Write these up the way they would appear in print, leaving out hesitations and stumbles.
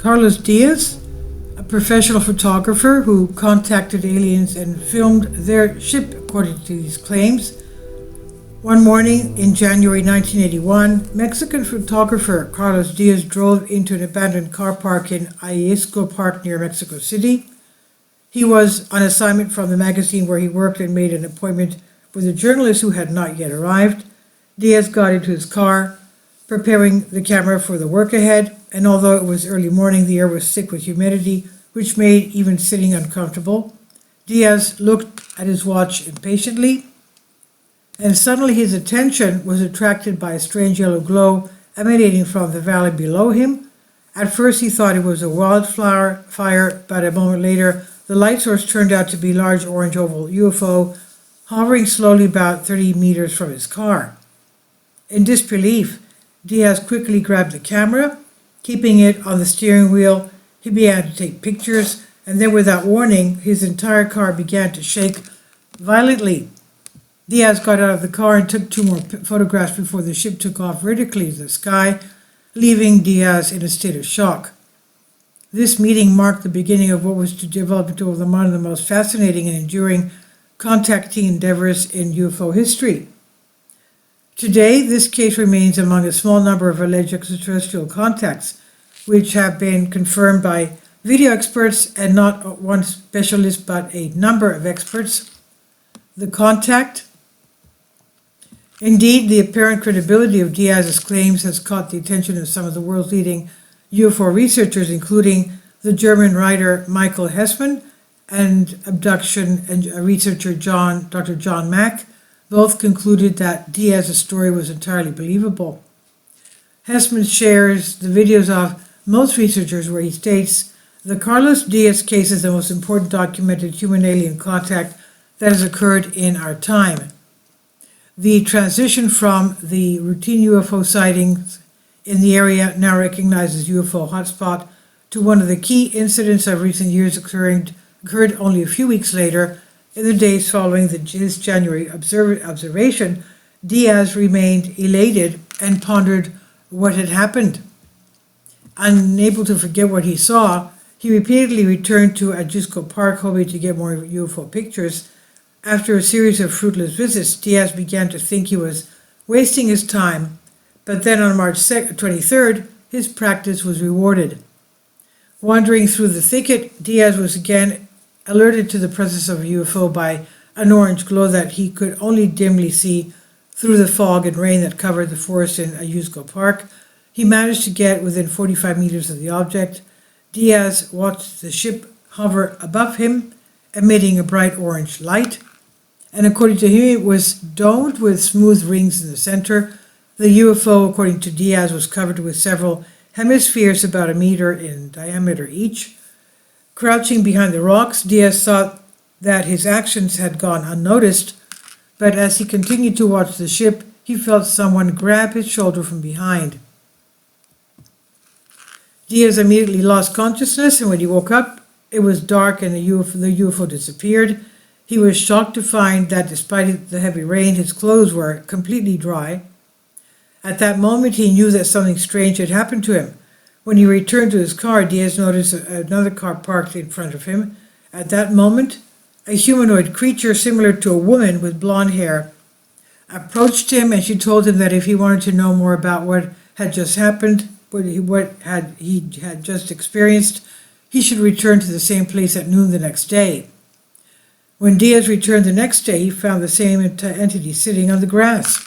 Carlos Diaz, a professional photographer who contacted aliens and filmed their ship, according to these claims. One morning in January 1981, Mexican photographer Carlos Diaz drove into an abandoned car park in Ayesco Park near Mexico City. He was on assignment from the magazine where he worked and made an appointment with a journalist who had not yet arrived. Diaz got into his car, preparing the camera for the work ahead, and although it was early morning, the air was thick with humidity, which made even sitting uncomfortable. Diaz looked at his watch impatiently, and suddenly his attention was attracted by a strange yellow glow emanating from the valley below him. At first he thought it was a wildfire fire, but a moment later the light source turned out to be a large orange oval UFO hovering slowly about 30 meters from his car. In disbelief, Diaz quickly grabbed the camera. Keeping it on the steering wheel, he began to take pictures, and then without warning, his entire car began to shake violently. Diaz got out of the car and took 2 more photographs before the ship took off vertically to the sky, leaving Diaz in a state of shock. This meeting marked the beginning of what was to develop into one of the most fascinating and enduring contacting endeavors in UFO history. Today, this case remains among a small number of alleged extraterrestrial contacts, which have been confirmed by video experts and not one specialist but a number of experts. The contact. Indeed, the apparent credibility of Diaz's claims has caught the attention of some of the world's leading UFO researchers, including the German writer Michael Hessman and abduction and researcher Dr. John Mack. Both concluded that Diaz's story was entirely believable. Hessman shares the videos of most researchers where he states, "The Carlos Diaz case is the most important documented human-alien contact that has occurred in our time. The transition from the routine UFO sightings in the area now recognized as UFO hotspot to one of the key incidents of recent years occurred only a few weeks later. In the days following his January observation, Diaz remained elated and pondered what had happened. Unable to forget what he saw, he repeatedly returned to Ayesco Park hoping to get more UFO pictures. After a series of fruitless visits, Diaz began to think he was wasting his time, but then on March 23rd, his practice was rewarded. Wandering through the thicket, Diaz was again alerted to the presence of a UFO by an orange glow that he could only dimly see through the fog and rain that covered the forest in Ayesco Park. He managed to get within 45 meters of the object. Diaz watched the ship hover above him, emitting a bright orange light, and according to him, it was domed with smooth rings in the center. The UFO, according to Diaz, was covered with several hemispheres about a meter in diameter each. Crouching behind the rocks, Diaz thought that his actions had gone unnoticed, but as he continued to watch the ship, he felt someone grab his shoulder from behind. Diaz immediately lost consciousness, and when he woke up, it was dark and the UFO disappeared. He was shocked to find that despite the heavy rain, his clothes were completely dry. At that moment, he knew that something strange had happened to him. When he returned to his car, Diaz noticed another car parked in front of him. At that moment, a humanoid creature similar to a woman with blonde hair approached him, and she told him that if he wanted to know more about what had just happened, what he had just experienced, he should return to the same place at noon the next day. When Diaz returned the next day, he found the same entity sitting on the grass.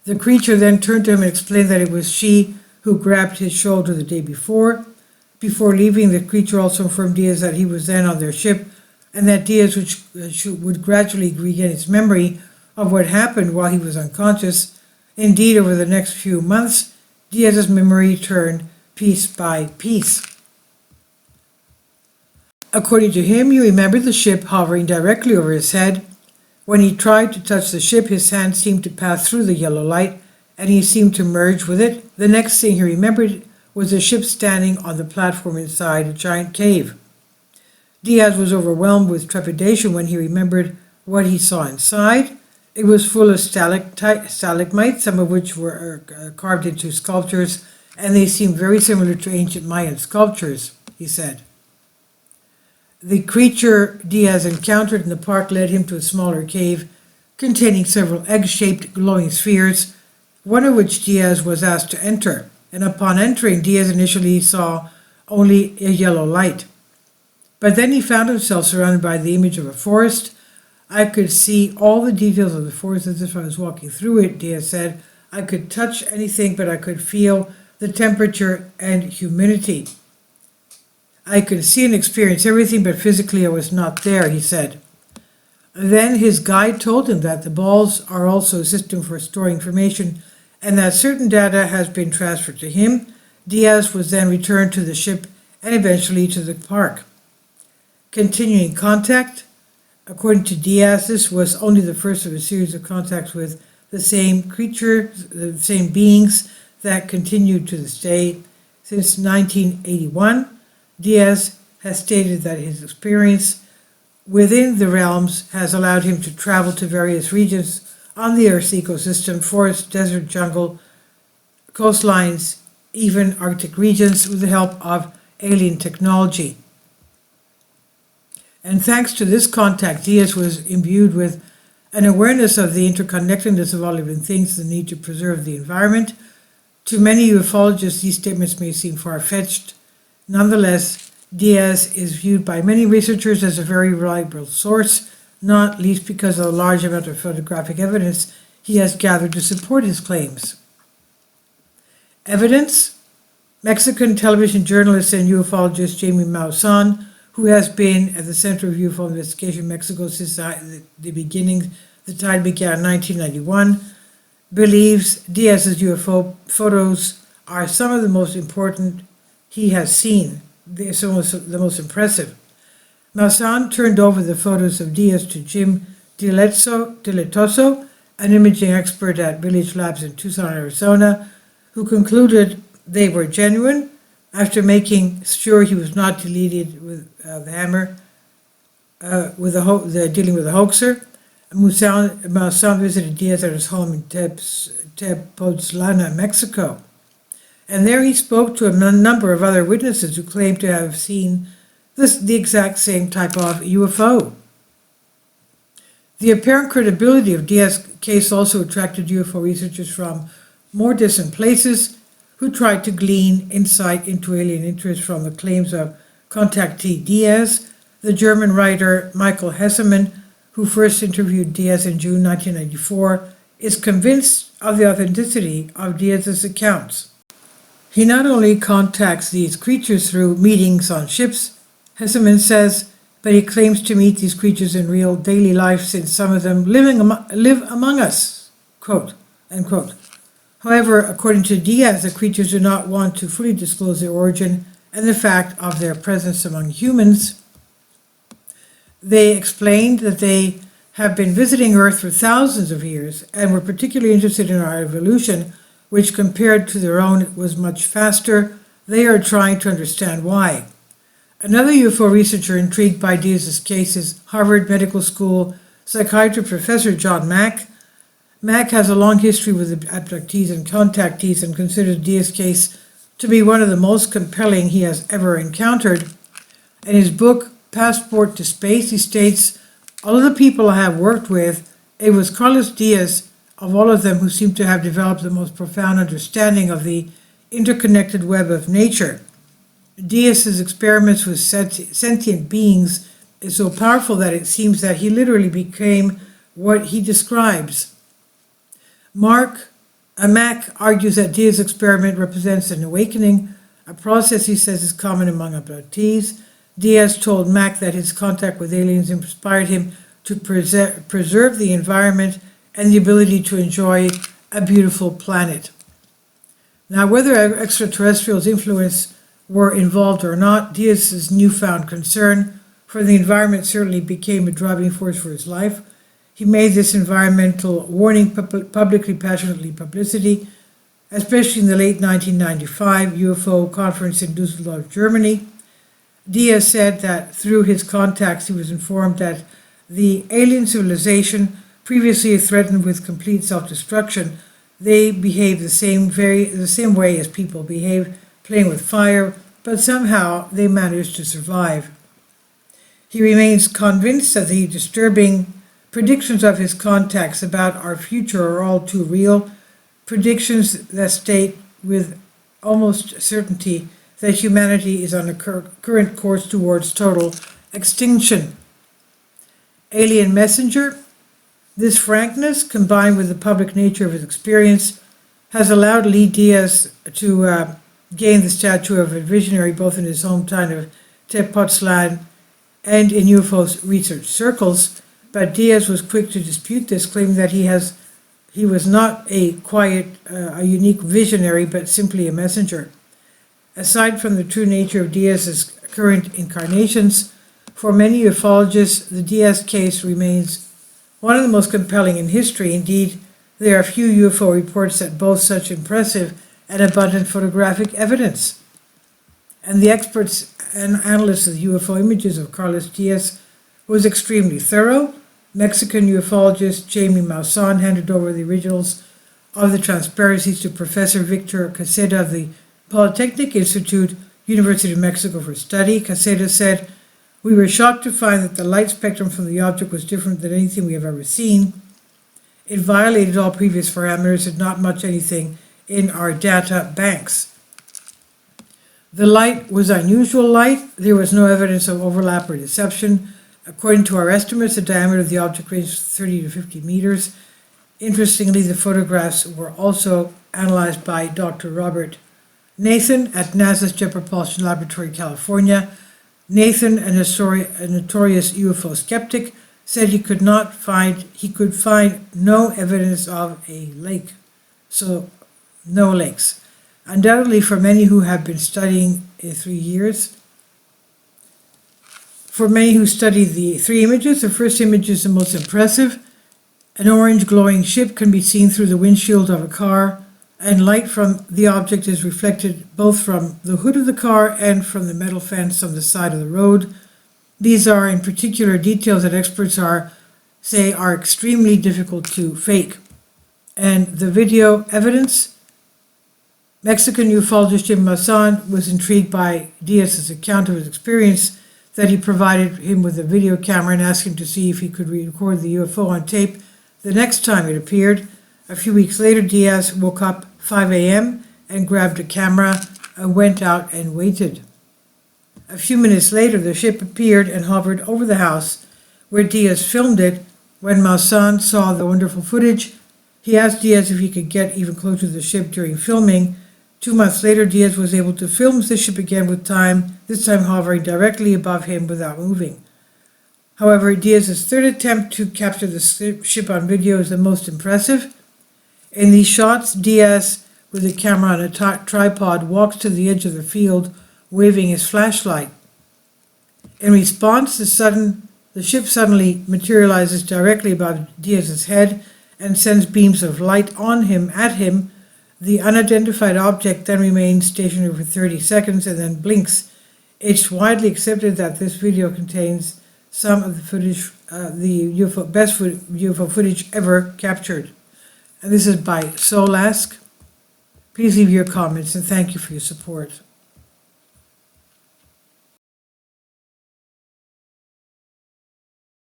The creature then turned to him and explained that it was she who grabbed his shoulder the day before. Before leaving, the creature also informed Diaz that he was then on their ship and that Diaz would gradually regain his memory of what happened while he was unconscious. Indeed, over the next few months, Diaz's memory turned piece by piece. According to him, he remembered the ship hovering directly over his head. When he tried to touch the ship, his hand seemed to pass through the yellow light, and he seemed to merge with it. The next thing he remembered was the ship standing on the platform inside a giant cave. Diaz was overwhelmed with trepidation when he remembered what he saw inside. It was full of stalagmites, some of which were carved into sculptures and they seem very similar to ancient Mayan sculptures, he said. The creature Diaz encountered in the park led him to a smaller cave containing several egg-shaped glowing spheres, one of which Diaz was asked to enter, and upon entering, Diaz initially saw only a yellow light. But then he found himself surrounded by the image of a forest. I could see all the details of the forest as if I was walking through it, Diaz said. I could touch anything, but I could feel the temperature and humidity. I could see and experience everything, but physically I was not there, he said. Then his guide told him that the balls are also a system for storing information and that certain data has been transferred to him. Diaz was then returned to the ship and eventually to the park. Continuing contact, according to Diaz, this was only the first of a series of contacts with the same creatures, the same beings that continued to this day. Since 1981, Diaz has stated that his experience within the realms has allowed him to travel to various regions on the Earth's ecosystem, forest, desert, jungle, coastlines, even Arctic regions, with the help of alien technology. And thanks to this contact, Diaz was imbued with an awareness of the interconnectedness of all living things, the need to preserve the environment. To many ufologists, these statements may seem far-fetched. Nonetheless, Diaz is viewed by many researchers as a very reliable source, not least because of the large amount of photographic evidence he has gathered to support his claims. Evidence: Mexican television journalist and ufologist Jamie Maussan, who has been at the center of UFO investigation in Mexico since the beginning, the tide began in 1991, believes Diaz's UFO photos are some of the most important he has seen. They're some of the most impressive. Maussan turned over the photos of Diaz to Jim Diletoso, an imaging expert at Village Labs in Tucson, Arizona, who concluded they were genuine after making sure he was not deleted with the hammer, dealing with a hoaxer. Maussan visited Diaz at his home in Tepoztlán, Mexico. And there he spoke to a number of other witnesses who claimed to have seen the exact same type of UFO. The apparent credibility of Diaz's case also attracted UFO researchers from more distant places who tried to glean insight into alien interest from the claims of contactee Diaz. The German writer Michael Hessemann, who first interviewed Diaz in June 1994, is convinced of the authenticity of Diaz's accounts. He not only contacts these creatures through meetings on ships, Hessemann says, but he claims to meet these creatures in real daily life since some of them live among us, quote, unquote. However, according to Diaz, the creatures do not want to fully disclose their origin and the fact of their presence among humans. They explained that they have been visiting Earth for thousands of years and were particularly interested in our evolution, which compared to their own was much faster. They are trying to understand why. Another UFO researcher intrigued by Diaz's case is Harvard Medical School psychiatry professor John Mack. Mack has a long history with abductees and contactees and considers Diaz's case to be one of the most compelling he has ever encountered. In his book, Passport to Space, he states, all of the people I have worked with, it was Carlos Diaz, of all of them, who seemed to have developed the most profound understanding of the interconnected web of nature. Diaz's experiments with sentient beings is so powerful that it seems that he literally became what he describes. Mack argues that Diaz's experiment represents an awakening, a process he says is common among abductees. Diaz told Mack that his contact with aliens inspired him to preserve the environment and the ability to enjoy a beautiful planet. Now, whether extraterrestrials' influence were involved or not, Diaz's newfound concern for the environment certainly became a driving force for his life. He made this environmental warning publicly, passionately publicity, especially in the late 1995 UFO conference in Düsseldorf, Germany. Diaz said that through his contacts he was informed that the alien civilization, previously threatened with complete self-destruction, they behave the same way as people behave, playing with fire, but somehow they manage to survive. He remains convinced that the disturbing predictions of his contacts about our future are all too real, predictions that state with almost certainty that humanity is on a current course towards total extinction. Alien messenger. This frankness, combined with the public nature of his experience, has allowed Lee Diaz to gain the stature of a visionary both in his hometown of Tepoztlan and in UFO research circles, but Diaz was quick to dispute this, claiming that he was not a unique visionary, but simply a messenger. Aside from the true nature of Diaz's current incarnations, for many ufologists, the Diaz case remains one of the most compelling in history. Indeed, there are few UFO reports that boast such impressive and abundant photographic evidence. And the experts and analysts of the UFO images of Carlos Diaz was extremely thorough. Mexican ufologist Jamie Maussan handed over the originals of the transparencies to Professor Victor Caseda of the Polytechnic Institute, University of Mexico, for study. Caseda said, "We were shocked to find that the light spectrum from the object was different than anything we have ever seen. It violated all previous parameters and not much anything in our data banks. The light was unusual light. There was no evidence of overlap or deception. According to our estimates, the diameter of the object ranged 30 to 50 meters. Interestingly, the photographs were also analyzed by Dr. Robert Nathan at NASA's Jet Propulsion Laboratory, California. Nathan, a notorious UFO skeptic, said he could find no evidence of a lake. So, no lakes. Undoubtedly, for many who have been studying for many who study the three images, the first image is the most impressive. An orange glowing ship can be seen through the windshield of a car, and light from the object is reflected both from the hood of the car and from the metal fence on the side of the road. These are in particular details that experts say are extremely difficult to fake. And the video evidence, Mexican ufologist Jim Maussan was intrigued by Diaz's account of his experience, that he provided him with a video camera and asked him to see if he could record the UFO on tape the next time it appeared. A few weeks later, Diaz woke up 5 a.m. and grabbed a camera and went out and waited. A few minutes later, the ship appeared and hovered over the house where Diaz filmed it. When Maussan saw the wonderful footage, he asked Diaz if he could get even closer to the ship during filming. 2 months later, Diaz was able to film the ship again this time hovering directly above him without moving. However, Diaz's third attempt to capture the ship on video is the most impressive. In these shots, Diaz, with the camera on a tripod, walks to the edge of the field, waving his flashlight. In response, the ship suddenly materializes directly above Diaz's head and sends beams of light at him. The unidentified object then remains stationary for 30 seconds and then blinks. It's widely accepted that this video contains some of the footage, best UFO footage ever captured. And this is by Solask. Please leave your comments and thank you for your support.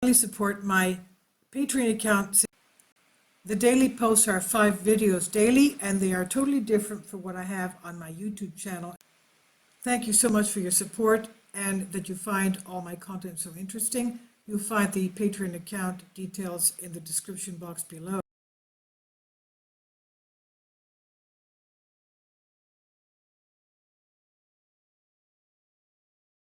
Please support my Patreon account. The daily posts are 5 videos daily, and they are totally different from what I have on my YouTube channel. Thank you so much for your support and that you find all my content so interesting. You'll find the Patreon account details in the description box below.